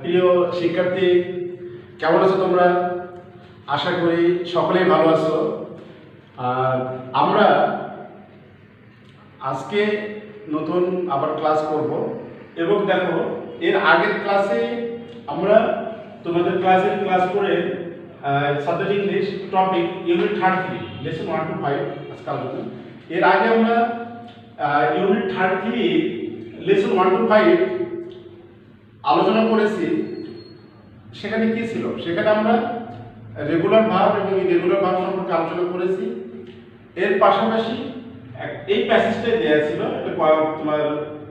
প্রিয় শিক্ষার্থী, কেমন আছো তোমরা? আশা করি সকলেই ভালো আছো। আমরা আজকে নতুন আবার ক্লাস করব এবং দেখো, এর আগের ক্লাসে আমরা তোমাদের ক্লাস করে subject English topic unit 33 lesson 1 to 5 আজকে আলোচনা। এর আগে আমরা ইউনিট 33 লেসন 1 to 5 আলোচনা করেছি। সেখানে কি ছিল? সেখানে আমরা রেগুলার ভার্ব এবং ইরেগুলার ভার্ব সম্পর্কে আলোচনা করেছি। এর পাশাপাশি এই প্যাসেজটাই দেওয়া ছিল একটা তোমার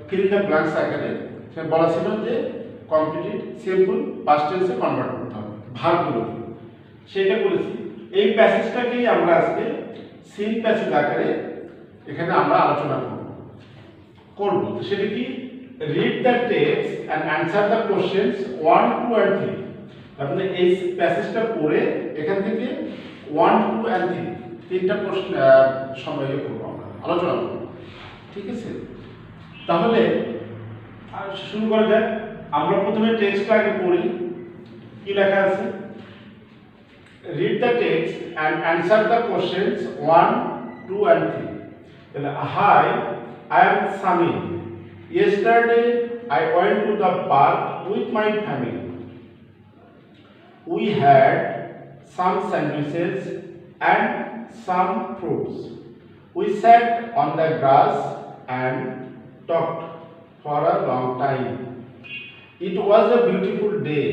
ফিল ইন দ্য ব্ল্যাঙ্কস আকারে। সে বলা ছিল যে কমপ্লিট সিম্পল পাস্ট টেন্সে কনভার্ট করতে হবে ভার্বগুলোকে, সেটা করেছি। এই প্যাসেজটাকেই আমরা আজকে সিন প্যাসেজ আকারে এখানে আমরা আলোচনা করব। সেটা কি? Read the text and answer the questions 1, 2 and 3। তারপরে এই প্যাসেজটা পড়ে এখান থেকে 1, 2 and 3 তিনটা প্রশ্ন সময় করবো, আমরা আলোচনা করব, ঠিক আছে? তাহলে শুরু করা যাক। আমরা প্রথমে টেক্সটটা আগে পড়ি। কি লেখা আছে? Read the text and answer the questions 1, 2 and 3। তাহলে high, I am Sami. Yesterday I went to the park with my family. We had some sandwiches and some fruits. We sat on the grass and talked for a long time. It was a beautiful day.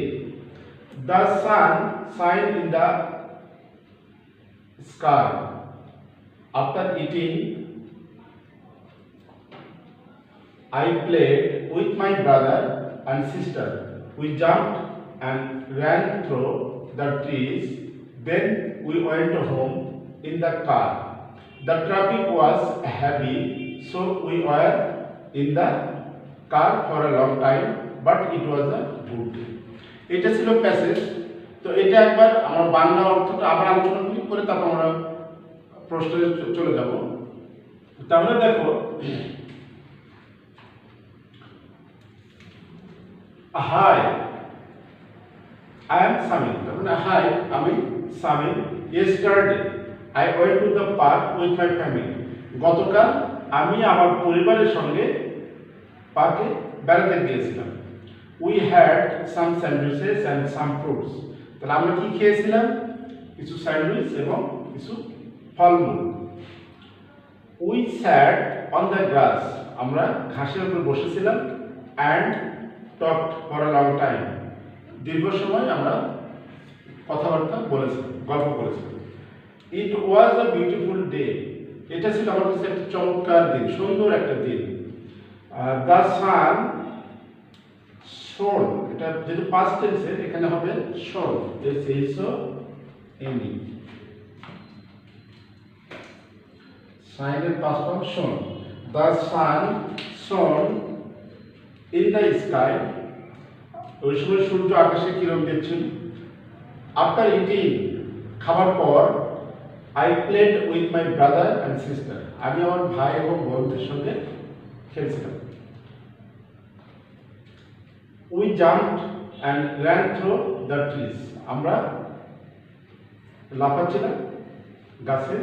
The sun shined in the sky. After eating, I played with my brother and sister. We jumped and ran through the trees. Then we went home in the car. The traffic was heavy, so we were in the car for a long time, but it was a good day. এটা ছিল passage. তো এটা একবার আমরা বাংলা অর্থটা আবার আলোচনা করে তারপর আমরা প্রশ্নে চলে যাব। তাহলে দেখো, হাই, I am Sami। তাহলে হাই, আমি Sami. Yesterday I went to the park with my family। গতকাল আমি আমার পরিবারের সঙ্গে পার্কে বেড়াতে গিয়েছিলাম। We had some sandwiches and some fruits। তাহলে আমরা কি খেয়েছিলাম? কিছু স্যান্ডউইচ এবং কিছু ফলমূল। We sat on the grass। আমরা ঘাসের উপর বসেছিলাম। And talked for a long time। দীর্ঘ সময় আমরা কথাবার্তা বলেছিলাম, গল্প করেছিলাম। It was a beautiful day। এটা ছিল আমার কাছে একটা চমৎকার দিন, সুন্দর একটা দিন। The sun shone। এটা যেহেতু পাস্ট টেন্সে এখানে হবে shone, S-H-O-N-E। shine এর past form shone। The sun shone in the sky। ওই সময় সূর্য আকাশে কিরণ দিচ্ছিল। আফটার ইটিং, খাবার পর, I played with my brother and sister. আমি আমার ভাই এবং বোনদের সঙ্গে খেলছিলাম। We jumped and ran through the trees. আমরা লাফাচ্ছিলাম গাছে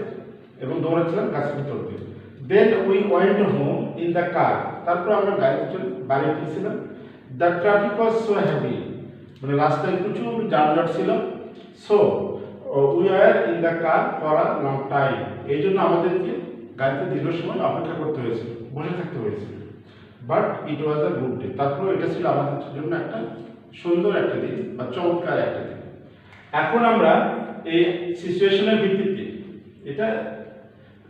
এবং দৌড়াচ্ছিলাম গাছের ভিতর দিয়ে। Then we went home in the car. তারপর আমরা গাড়িতে বাড়ি ফিরছিলাম। The traffic was so heavy. মানে রাস্তায় প্রচুর যানজট ছিল। So we are in the car for a long time. এই জন্য আমাদেরকে গাড়িতে দীর্ঘ সময় অপেক্ষা করতে হয়েছিল, বসে থাকতে হয়েছিল। But it was a good day. তারপর এটা ছিল আমাদের জন্য একটা সুন্দর একটা দিন বা চমৎকার একটা দিন। এখন আমরা এই সিচুয়েশনের ভিত্তিতে, এটা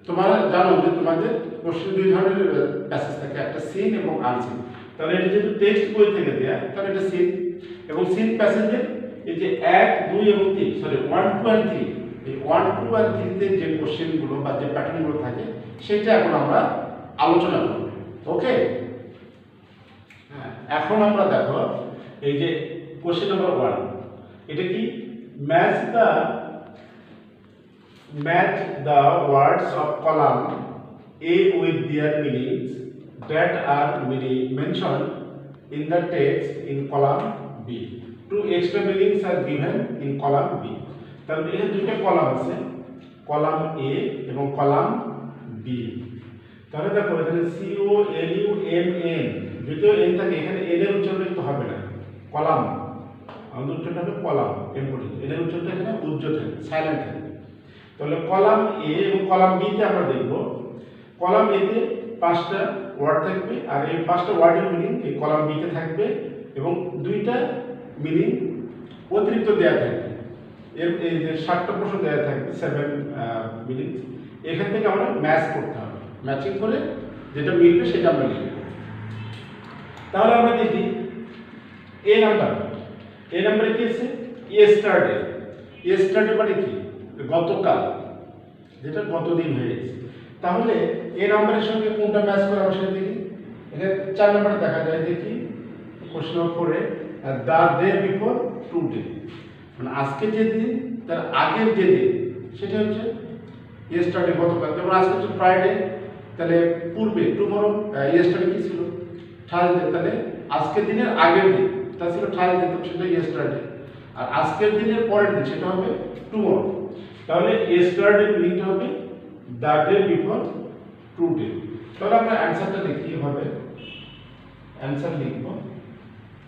তোমরা জানো যে তোমাদের প্রশ্নে দুই ধরনের প্যাসেজ থাকে, একটা সিন এবং আনসিন। তাহলে এটা যেহেতু টেক্সট বই থেকে দেয়া, তাহলে এটা সিন। এবং সিন প্যাসেজে এই যে 1, 2 এবং 3, সরি 1, 2 and 3, এই 1, 2 and 3 তে যে কোশ্চেনগুলো বা যে প্যাটার্নগুলো থাকে সেটা এখন আমরা আলোচনা করব। ওকে? হ্যাঁ, এখন আমরা দেখো এই যে কোশ্চেন নাম্বার 1, এটা কি? Match the words of column A with their meanings that are mentioned in the text in column B। B. Two extra buildings are given in column B. তাহলে এখানে দুটো কলাম আছে, কলাম এ এবং column B. তাহলে দেখো এখানে C ও L U M N, যদিও N থাকে এখানে এন এর উচ্চারণ কিন্তু হবে না, কলাম আমাদের উচ্চারণ হবে কলাম, এন পর্যন্ত। এন এর উচ্চারণটা এখানে উজ্জ্ব থাকে, সাইলেন্ট থাকে। তাহলে কলাম এ এবং কলাম বি তে আমরা দেখব, কলাম এ তে 5টা ওয়ার্ড থাকবে আর এই 5টা ওয়ার্ডের মিনিং এই কলাম বি তে থাকবে এবং 2টা মিনিং অতিরিক্ত দেয়া থাকবে। এই যে 7টা প্রশ্ন দেয়া থাকবে 7 মিনিং, এখান থেকে আমরা ম্যাচ করতে হবে, ম্যাচিং করে যেটা মিলবে সেটা আমরা লিখব। তাহলে আমরা দেখি এ নাম্বারে কি আছে, ইয়েস্টারডে। ইয়েস্টারডে মানে কি, গতকাল, যেটা গতদিন হয়ে গেছে। তাহলে এ নাম্বারের সঙ্গে কোনটা ম্যাচ করে আমরা সেটা দেখি। এখানে 4 নম্বরে দেখা যায়, দেখি প্রশ্ন করে দ্য ডে বিফোর টুডে, মানে আজকে যে দিন তার আগের যে দিন সেটা হচ্ছে ইয়েস্টারডে, গতকাল। যেমন আজকে হচ্ছে ফ্রাইডে, তাহলে পূর্বে টুমরো, ইয়েস্টারডে কি ছিল, থার্সডে, তাহলে আজকের দিনের আগের দিন তা ছিল থার্সডে, তো সেটা ইয়েস্টারডে। আর আজকের দিনের পরের দিন সেটা হবে টুমরো। তাহলে ইয়েস্টারডে মিনিংটা হবে দ্য ডে বিফোর টুডে। তাহলে আমরা অ্যানসারটা লিখি হবে, অ্যানসার লিখব,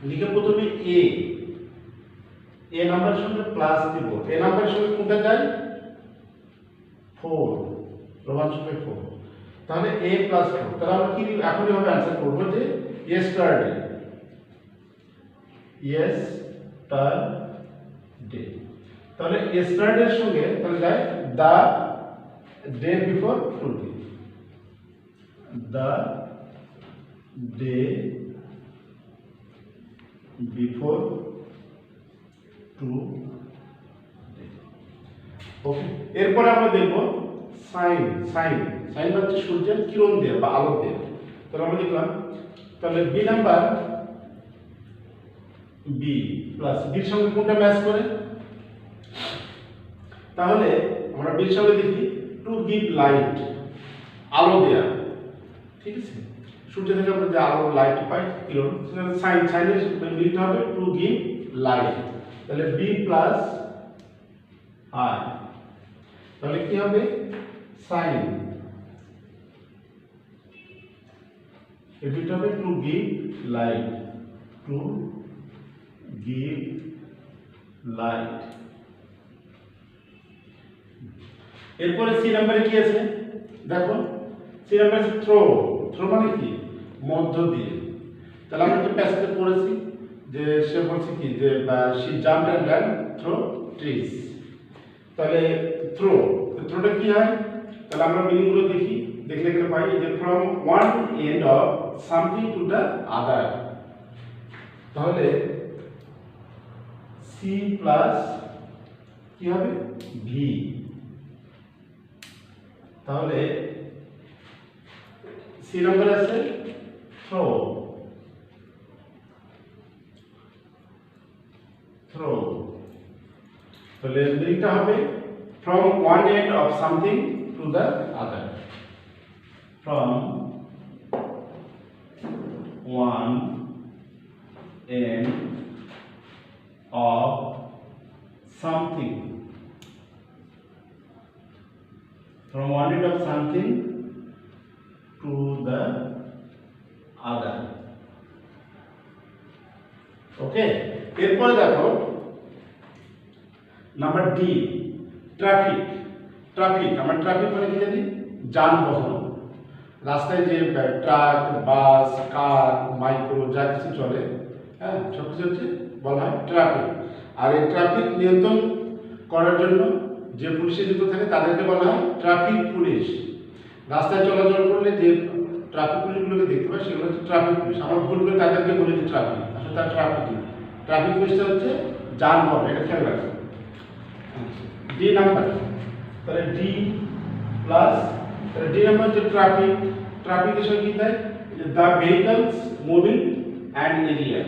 লিখে প্রথমে এ নাম্বারের সঙ্গে প্লাস দিব। এ নাম্বারের সঙ্গে কোনটা যায়, 4, রোমান সংখ্যা 4। তাহলে a প্লাস 4, তাহলে আমরা কি এখনই হবে অ্যানসার করব যে ইয়েস্টারডে, ইয়েস্টারডে। তাহলে ইয়েস্টারডের সঙ্গে তাহলে যায় the day before today, the day before today. Okay, এরপরে আমরা দেখব সাইন। সাইন হচ্ছে সূর্যের কিরণ দেয়া বা আলো দেয়া। তাহলে আমরা দেখলাম, তাহলে বি নাম্বার, বি প্লাস বির সঙ্গে কোনটা ম্যাচ করে, তাহলে আমরা বির সঙ্গে দেখি টু গিভ লাইট, আলো দেয়া, ঠিক আছে। সূর্য থেকে আমরা যে আলো লাইট পাই কিরণ, সাইনের মিলতে হবে টু গিভ লাইট। তাহলে বি প্লাস আই, তাহলে কি হবে সাইন, এটা হবে two give light, two give light. এরপরে সি নাম্বারে কি আছে দেখো, সি নাম্বারে আছে থ্রো। থ্রো মানে কি, মধ্য দিয়ে। তাহলে আমরা তো প্যাসেজে পড়েছি যে সে বলছে কি যে she jumped and ran through trees. তাহলে থ্রোটা কি হয়, তাহলে আমরা মিনিংগুলো দেখি, দেখলে এখানে পাই যে from one end of something to the আদার। তাহলে সি প্লাস কি হবে ভি, তাহলে সি নাম্বার আছে থ্রো, তাহলে মিনিংটা হবে from one end of something to the other, from one end of something, from one end of something to the other. ওকে, এরপরে দেখো নাম্বার ডি, ট্রাফিক। আমরা ট্রাফিক মানে কি জানি, যানবাহন, রাস্তায় যে ট্রাক, বাস, কার, মাইক্রো যা কিছু চলে, হ্যাঁ, সব কিছু হচ্ছে বলা হয় ট্রাফিক। আর এই ট্রাফিক নিয়ন্ত্রণ করার জন্য যে পুলিশে যুক্ত থাকে তাদেরকে বলা হয় ট্রাফিক পুলিশ। রাস্তায় চলাচল করলে যে ট্রাফিক পুলিশগুলোকে দেখতে পাই সেগুলো হচ্ছে ট্রাফিক পুলিশ। আমরা ভুল করে তাদেরকে বলি যে ট্রাফিক, আসলে তার ট্রাফিক না। ট্রাফিক পুলিশটা হচ্ছে যানবাহন, এটা খেয়াল রাখবে। ডি নাম্বার, তাহলে ডি প্লাস, তাহলে ডি নাম্বার হচ্ছে ট্রাফিকের সঙ্গে কি দেয়, the vehicles moving and area.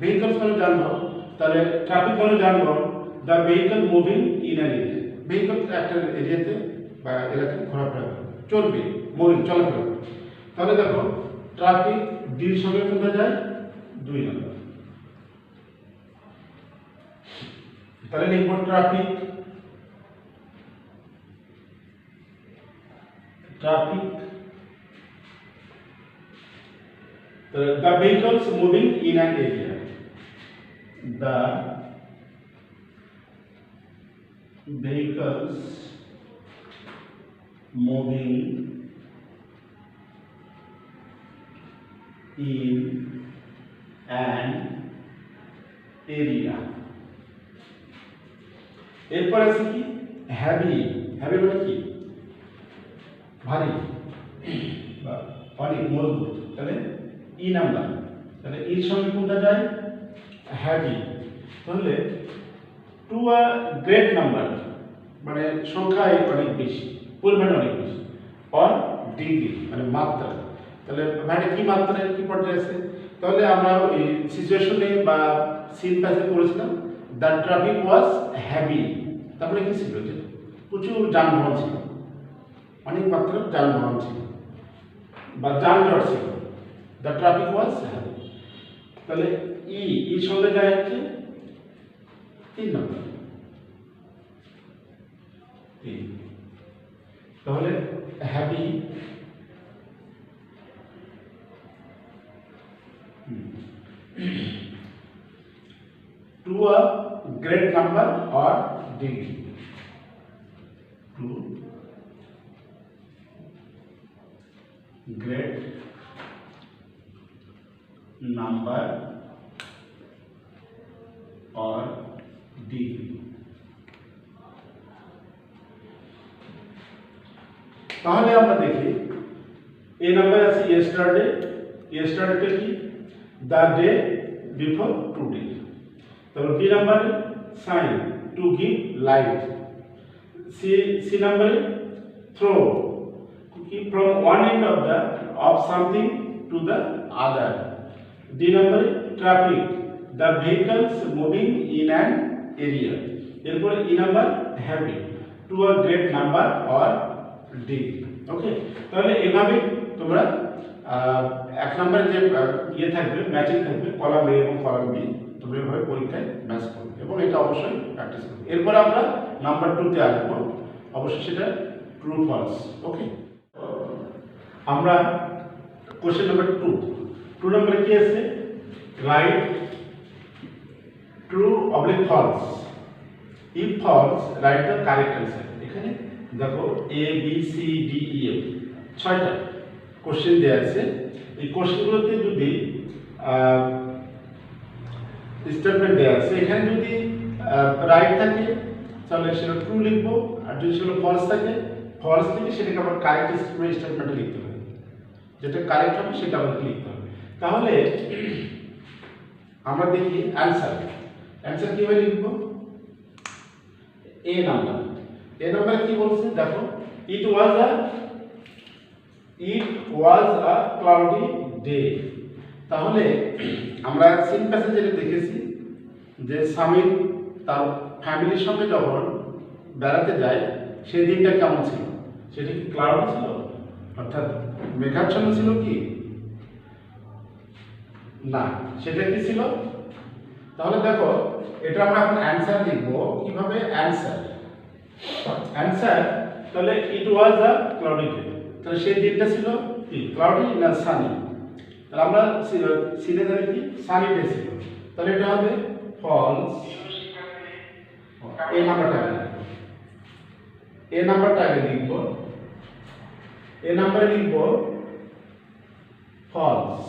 Vehicles মানে যানবাহন, তাহলে ট্রাফিক মানে যানবাহন, the vehicle moving in an area. Vehicle একটা এরিয়াতে বা এলাকায় ঘোরাফেরা চলবে, মুভিং চলাফেরা। তাহলে দেখো ট্রাফিক ডির সঙ্গে কোনটা যায়, 2 নম্বর। তাহলে লিখব traffic, traffic the vehicles moving in an area, the vehicles moving in an area। এরপর আছে কি হ্যাভি, হ্যাভি মানে কি ভারী বা অনেক মজবুত, তাহলে ই নাম্বার, তাহলে এর সঙ্গে কোনটা যায় হ্যাভি। তাহলে টু আ গ্রেট নাম্বার মানে সংখ্যায় অনেক বেশি, পরিমাণে অনেক বেশি, অর ডিগ্রি মানে মাত্রা, তাহলে মানে কি মাত্রায় কি পর্যায়ে আছে। তাহলে আমরা এই সিচুয়েশনে বা সিন প্যাসে পড়েছিলাম দ্য ট্রাফিক ওয়াজ হ্যাভি, তারপরে কি ছিল যে প্রচুর যানবাহন ছিল, অনেক মাত্রার যানবাহন ছিল বা যানজট ছিল, দ্য ট্রাফিক ওয়াজ হ্যাভি। তাহলে ই সঙ্গে যায় হচ্ছে 3 নম্বর 3, তাহলে heavy to a great number or degree, to great number or degree। তাহলে আমরা দেখি এই নাম্বার আছে ইয়েস্টারডে, ইয়েস্টারডে কি দ্য ডে বিফোর টুডে। তারপর বি নাম্বারে sign to give light, C নাম্বারে throw from one end of something to the other, D নাম্বারে traffic the vehicles moving in an area. এরপরে E number heavy to a great number or degree. Okay, তাহলে এভাবে তোমরা 1 নম্বরে যে ইয়ে থাকবে ম্যাচিং থাকবে কলাম এ এবং কলাম বি, তোমরা এভাবে পরীক্ষায় ম্যাচ করবে এবং এটা অবশ্যই প্র্যাকটিস করবে। এরপর আমরা নাম্বার 2 তে আসবো, অবশ্যই সেটা ট্রু ফলস। ওকে, আমরা কোশ্চেন নাম্বার 2 নম্বরে কি আছে write true oblique false, if false write the correct answer. এখানে দেখো A B C D E F 6টা কোশ্চেন দেওয়া আছে। এই কোশ্চেনগুলোতে যদি স্টেটমেন্ট দেওয়া আছে, এখানে যদি রাইট থাকে তাহলে সেটা ট্রু লিখবো, আর যদি সেটা ফলস থাকে ফলস থেকে সেটাকে আবার কারেক্ট স্টেটমেন্টে লিখতে হবে, যেটা কারেক্ট হবে সেটা আমাদের লিখতে হবে। তাহলে আমরা দেখি অ্যান্সার, অ্যান্সার কিভাবে লিখবো। এ নাম্বার, এ নাম্বার কি বলছে দেখো ইট ওয়াজ আ ক্লাউডি ডে। তাহলে আমরা সিন প্যাসেজে দেখেছি যে সামির তার ফ্যামিলির সঙ্গে যখন বেড়াতে যায় সেই দিনটা কেমন ছিল, সেটা কি ক্লাউড ছিল অর্থাৎ মেঘাচ্ছন্ন ছিল কি না, সেটা কি ছিল। তাহলে দেখো এটা আমরা এখন অ্যান্সার লিখব কিভাবে, অ্যান্সার অ্যান্সার তাহলে ইট ওয়াজ আ ক্লাউডি ডে, তাহলে সেই দিনটা ছিল কি ক্লাউডি না সানি, তাহলে আমরা সিনে জানি কি সানি ডে ছিল, তাহলে এটা হবে ফলস। এই নাম্বারটা আগে লিখব, এই নাম্বারে লিখব ফলস,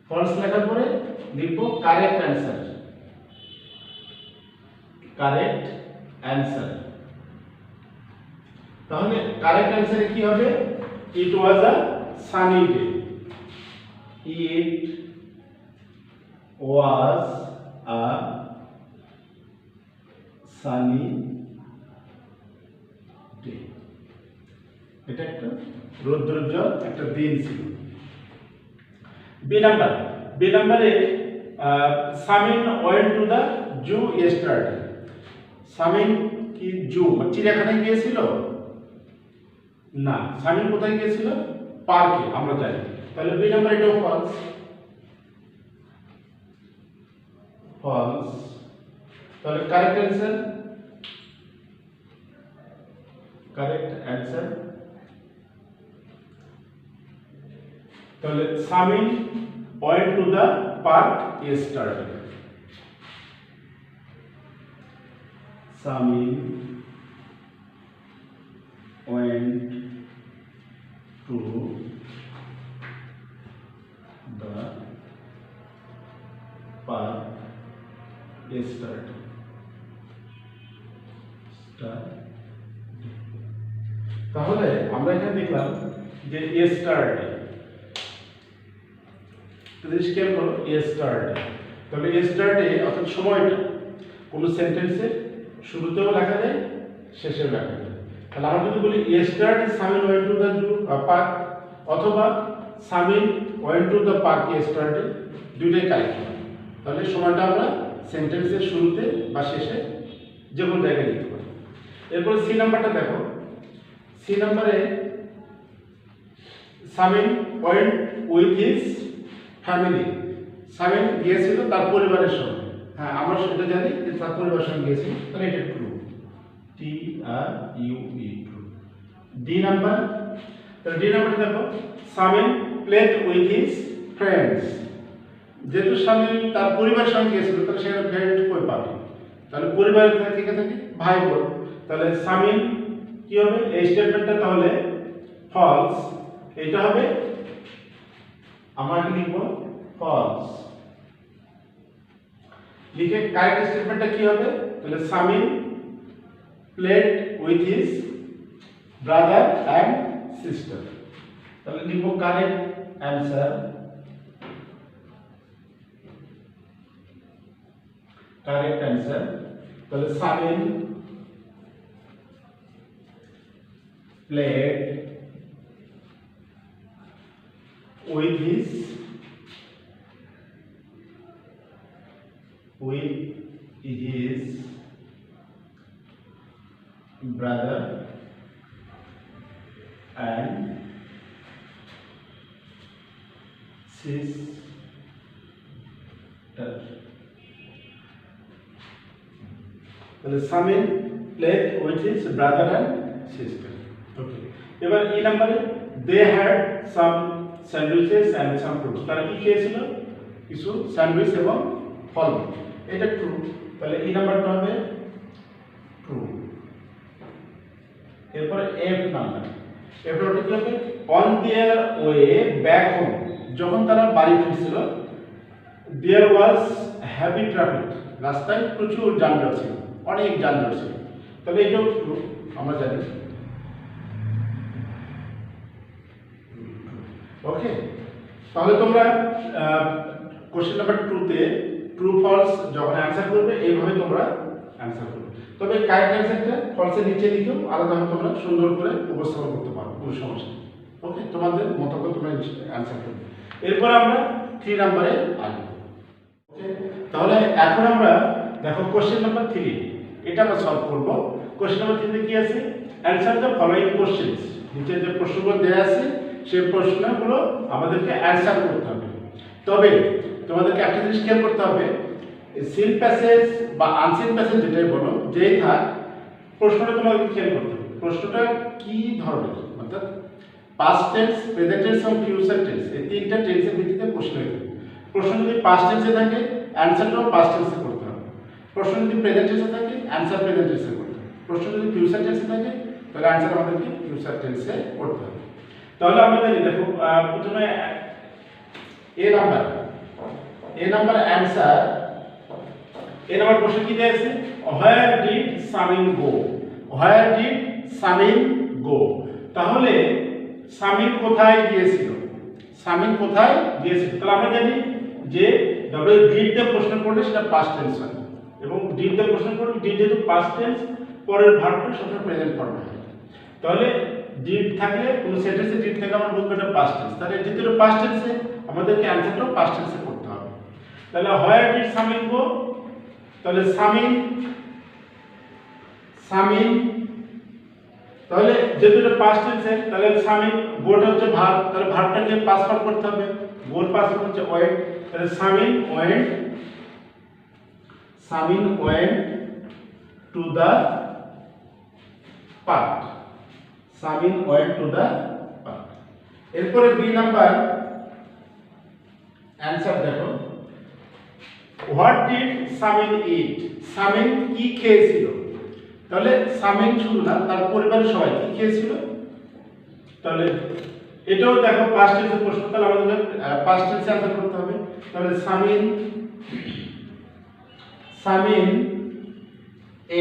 ফলস লেখার পরে লিখব কারেক্ট অ্যান্সার, কারেক্ট অ্যান্সার। তাহলে কারেক্ট অ্যান্সারে কি হবে it was a sunny day, it was a sunny day, এটা একটা রৌদ্রোজ্জ্বল একটা দিন ছিল। বি নাম্বারে Samin went to the zoo yesterday, Samin কি জু চিড়িয়াখানায় গিয়েছিল না, সামিন কোথায় গিয়েছিল পার্কে, আমরা জানি। তাহলে বি নাম্বার এটাও ফলস, ফলস তাহলে কারেক্ট অ্যান্সার তাহলে Samin went to the park yesterday. Samin went to the park yesterday. তাহলে আমরা এখানে দেখলাম যে yesterday স্কেল করো yesterday তাহলে yesterday অর্থাৎ সময়টা কোন সেন্টেন্সে শুরুতেও লেখা যায় শেষেও লেখা যায় তাহলে আমরা যদি বলি yesterday Samin went to the park অথবা Samin went to the park yesterday দুইটাই কারেক্ট হবে তাহলে সময়টা আমরা সেন্টেন্সের শুরুতে বা শেষে যে কোনো জায়গায় লিখতে পারি এরপর সি নাম্বারটা দেখো সি নাম্বারে Samin went with his family Samin গিয়েছিল তার পরিবারের সঙ্গে হ্যাঁ আমরা সেটা জানি যে তার পরিবারের সঙ্গে গিয়েছিল তাহলে এটা true T are U E true D number তাহলে ডি নাম্বার দেখো Samin played with his friends যেহেতু সামিন তার পরিবারের সঙ্গে গিয়েছিল তাহলে সেখানে ফ্রেন্ড কই পাবে তাহলে পরিবারের থেকে থাকে ভাই বোন তাহলে সামিন কি হবে এই স্টেটমেন্টটা তাহলে ফলস এটা হবে আমরা লিখব ফলস লিখে কারেক্ট স্টেটমেন্টটা কি হবে তাহলে Samin played with his brother and sister তাহলে লিখব কারেক্ট অ্যানসার তাহলে Samin played with his brother and sister তাহলে Samin played with his brother and sister okay এবার এই নম্বরে they had some sandwiches and some fruits তারা কি খেয়েছিল কিছু স্যান্ডউইচ এবং ফল এটা ট্রু তাহলে এই নাম্বারটা হবে ট্রু এরপর এফ নাম্বার এফ নাম্বারটা কি হবে on their way back home যখন তারা বাড়ি ফিরছিল देयर ওয়াজ হেভি ট্রাফিক রাস্তায় প্রচুর যানজট ছিল অনেক যানজট ছিল তাহলে এটাও ট্রু আমরা জানি ওকে তাহলে তোমরা কোশ্চেন নাম্বার 2 তে ট্রু ফলস যখন অ্যানসার করবে এইভাবে তোমরা অ্যানসার করবে তবে কারেক্ট অ্যানসারটা ফলসের নিচে লিখেও আলাদাভাবে তোমরা সুন্দর করে উপস্থাপন করতে পারো কোনো সমস্যা নেই ওকে তোমাদের মতো করে তোমরা অ্যানসার করবে এরপর আমরা 3 নম্বরে আসব ওকে তাহলে এখন আমরা দেখো কোশ্চেন নাম্বার 3 এটা আমরা সলভ করব কোশ্চেন নাম্বার 3 তে কি আছে অ্যানসার দ্য ফলোইং কোশ্চেনস নিচে যে প্রশ্নগুলো দেয়া আছে সেই প্রশ্নগুলো আমাদেরকে অ্যানসার করতে হবে তবে তোমাদেরকে একটা জিনিস খেয়াল করতে হবে সিন প্যাসেজ বা আনসিন প্যাসেজ যেটাই বলো যেই থাক প্রশ্নটা তোমাদেরকে খেয়াল করতে হবে প্রশ্নটা কি ধরনের অর্থাৎ পাস্ট টেন্স প্রেজেন্ট টেন্স এবং ফিউচার টেন্স এই তিনটা টেন্সের ভিত্তিতে প্রশ্ন হয়ে প্রশ্ন যদি পাস্ট টেন্সে থাকে অ্যানসারটাও পাস্ট টেন্সে করতে হবে প্রশ্ন যদি প্রেজেন্ট টেন্সে থাকে অ্যানসার প্রেজেন্ট টেন্সে করতে হবে প্রশ্ন যদি ফিউচার টেন্সে থাকে তাহলে অ্যানসার আমাদেরকে ফিউচার টেন্সে করতে হবে তাহলে আমরা জানি দেখো প্রথমে এ নাম্বার অ্যানসার এ নাম্বার প্রশ্ন কি দিয়েছে হোয়ার ডিড সামিন গো তাহলে সামিন কোথায় গিয়েছিল তাহলে আমরা জানি যে যবে ডিড দিয়ে প্রশ্ন করলে সেটা পাস্ট টেন্স হয় এবং ডিড দিয়ে প্রশ্ন করলে ডিড যেহেতু পাস্ট টেন্স পরের ভার্বটা সবসময় প্রেজেন্ট ফর্মে হয় তাহলে ডিড থাকলে কোন সেন্টেন্সে ডিড থাকলে আমরা বলবো এটা পাস্ট টেন্স তাহলে যেহেতু পাস্ট টেন্সে আমাদেরকে অ্যানসারটাও পাস্ট টেন্সে করতে হবে তাহলে হোয়ার ডিড সামিন গো তাহলে সামিন তাহলে যেহেতু এটা পাস্ট টেন্সে তাহলে সামিন গোটা হচ্ছে ভার্ব তাহলে ভার্বটাকে পাস্ট ফর্ম করতে হবে গোর পাস্ট ফর্ম হচ্ছে ওয়েন্ট তাহলে Samin went Samin went to the park, Samin went to the park. এরপরে বি নাম্বার অ্যান্সার দেখো, হোয়াট ডিড সামিন ইট, সামিন কি খেয়েছিল? তাহলে সামিন শুধু না, তার পরিবারের সবাই কি খেয়েছিল? তাহলে এটাও দেখো পাস্ট টেন্সের প্রশ্ন, তাহলে আমাদের পাস্ট টেন্সে অ্যান্সার করতে হবে। তাহলে সামিন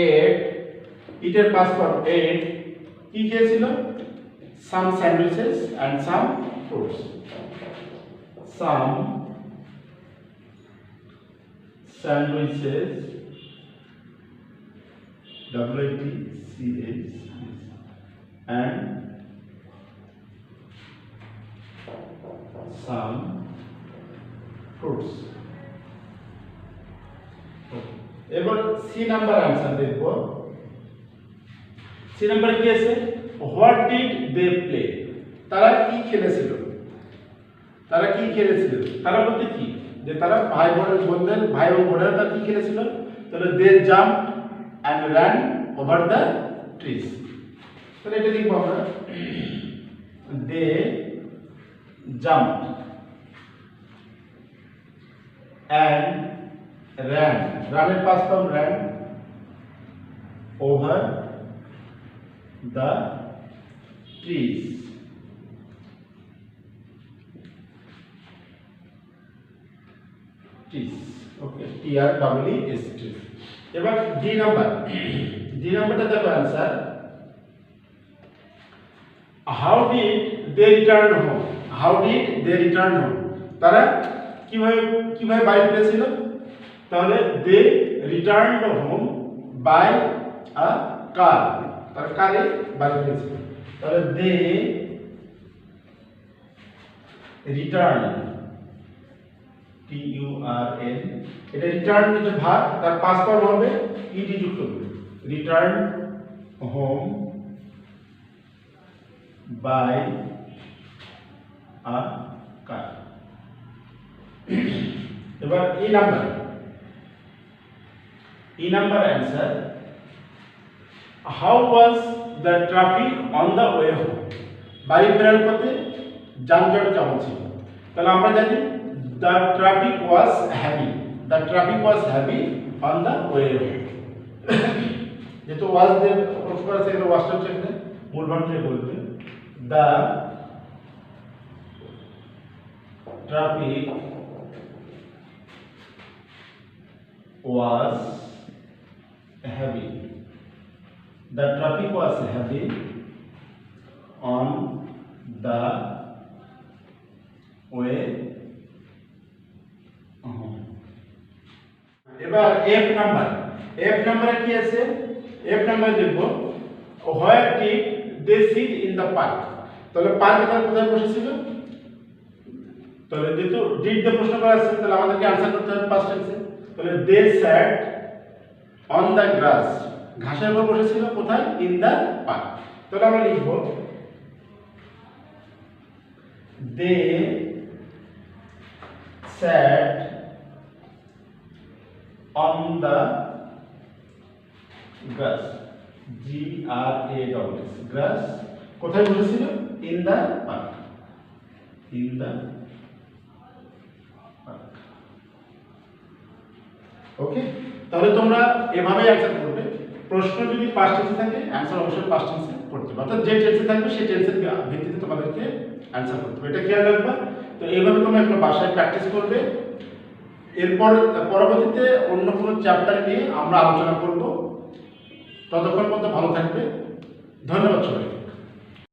এট, ইটের পাস্ট ফর্ম এট, কি খেয়েছিল? Some sandwiches and some fruits, some sandwiches, WITCH, and some fruits. এবার সি নাম্বার आंसर দেখো। সি নাম্বার কি আছে? হোয়াট ডিড দে প্লে, তারা কি খেলেছিল? তারা কি খেলেছিল? তারা বলতে কি, যে তারা ভাই বোনদের ভাই ও বোনেরা তারা কি খেলেছিল? তাহলে দে jump and ran over the trees, তাহলে এটা লিখবো আমরা, they jumped and ran, run এর past form ran, over the trees, okay, TREES, trees। এবার ডি নাম্বারটা দেখো answer, how did they return home, how did they return home, তারা কিভাবে বাড়ি ফিরেছিল? তাহলে they returned home by a car, তারা কারে বাড়ি ফিরেছিল। তাহলে দে রিটার্ন, TURN, এটা রিটার্ন যে ভাগ, তার পাস্ট ফর্ম হবে ইডি যুক্ত করে, return home by a car. এবার E number answer, how was the traffic on the way home, বাড়ি ফেরার পথে যানজট কেমন ছিল? তাহলে আমরা জানি the traffic was heavy, the traffic was heavy on the way home। যেহেতু was দিয়ে প্রশ্ন আছে, এটা was টা হচ্ছে মূলবাক্যে বলবে, the traffic was heavy, the traffic was heavy on the way। এবার এফ নাম্বারে কি আছে? এফ নাম্বার দেখব, where did they sit in the park, তাহলে পার্কে তারা কোথায় বসেছিল? তাহলে যেহেতু ডিড দিয়ে প্রশ্ন করা আছে, তাহলে আমাদেরকে आंसर করতে হবে পাস্ট টেন্সে। তাহলে দে স্যাট অন দ্য গ্রাস, ঘাসের উপর বসেছিল, কোথায়? In the park. তাহলে আমরা লিখব দে sat on the grass, GRAS, grass, কোথায় বসেছিল? in the park, in the park। ওকে, তাহলে তোমরা এভাবে অ্যানসার করবে। প্রশ্ন যদি পাস্ট টেন্সে থাকে, অ্যানসার অবশ্যই পাস্ট টেন্সে করতে হবে, অর্থাৎ যে টেন্সে থাকবে সেই টেন্সের ভিত্তিতে তোমাদেরকে অ্যানসার করতে হবে, এটা খেয়াল রাখবা। তো এইভাবে তোমরা একটা বাসায় প্র্যাকটিস করবে। এরপর পরবর্তীতে অন্য কোনো চ্যাপ্টার নিয়ে আমরা আলোচনা করব। ততক্ষণ পর্যন্ত ভালো থাকবে। ধন্যবাদ সবাইকে।